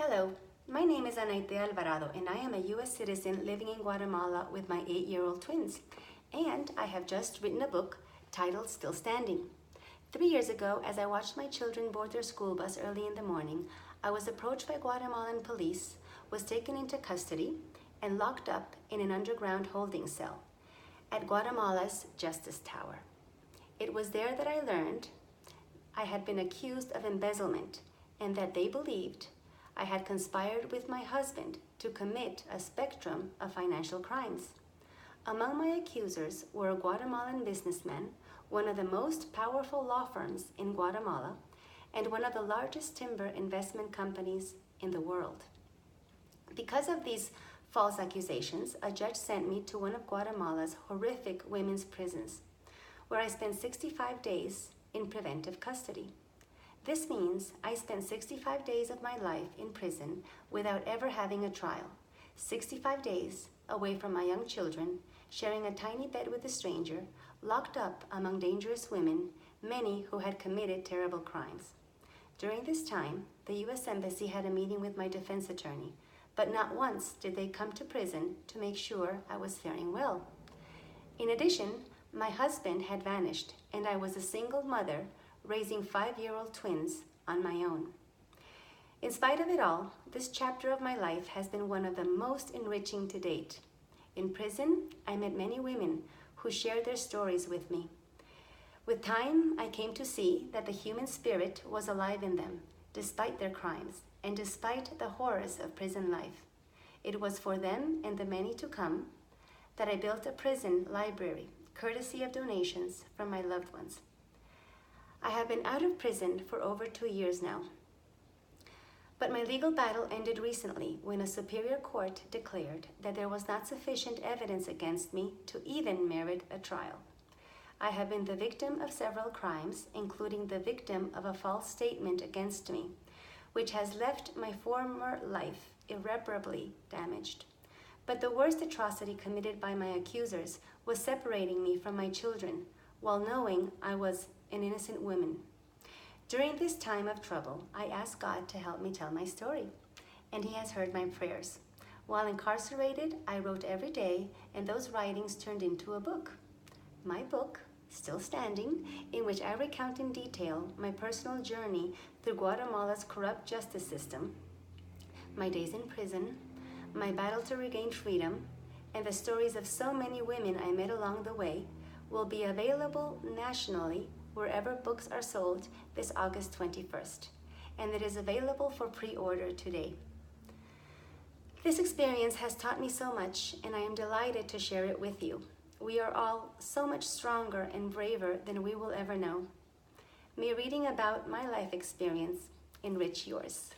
Hello, my name is Anaité Alvarado and I am a U.S. citizen living in Guatemala with my 8-year-old twins. And I have just written a book titled Still Standing. 3 years ago, as I watched my children board their school bus early in the morning, I was approached by Guatemalan police, was taken into custody, and locked up in an underground holding cell at Guatemala's Justice Tower. It was there that I learned I had been accused of embezzlement and that they believed I had conspired with my husband to commit a spectrum of financial crimes. Among my accusers were a Guatemalan businessman, one of the most powerful law firms in Guatemala, and one of the largest timber investment companies in the world. Because of these false accusations, a judge sent me to one of Guatemala's horrific women's prisons, where I spent 65 days in preventive custody. This means I spent 65 days of my life in prison without ever having a trial. 65 days away from my young children, sharing a tiny bed with a stranger, locked up among dangerous women, many who had committed terrible crimes. During this time, the U.S. Embassy had a meeting with my defense attorney, but not once did they come to prison to make sure I was faring well. In addition, my husband had vanished, and I was a single mother raising 5-year-old twins on my own. In spite of it all, this chapter of my life has been one of the most enriching to date. In prison, I met many women who shared their stories with me. With time, I came to see that the human spirit was alive in them, despite their crimes and despite the horrors of prison life. It was for them and the many to come that I built a prison library, courtesy of donations from my loved ones. I have been out of prison for over 2 years now. But my legal battle ended recently when a superior court declared that there was not sufficient evidence against me to even merit a trial. I have been the victim of several crimes, including the victim of a false statement against me, which has left my former life irreparably damaged. But the worst atrocity committed by my accusers was separating me from my children while knowing I was an innocent woman. During this time of trouble, I asked God to help me tell my story, and He has heard my prayers. While incarcerated, I wrote every day, and those writings turned into a book. My book, Still Standing, in which I recount in detail my personal journey through Guatemala's corrupt justice system, my days in prison, my battle to regain freedom, and the stories of so many women I met along the way, will be available nationally wherever books are sold this August 21st, and it is available for pre-order today. This experience has taught me so much, and I am delighted to share it with you. We are all so much stronger and braver than we will ever know. May reading about my life experience enrich yours.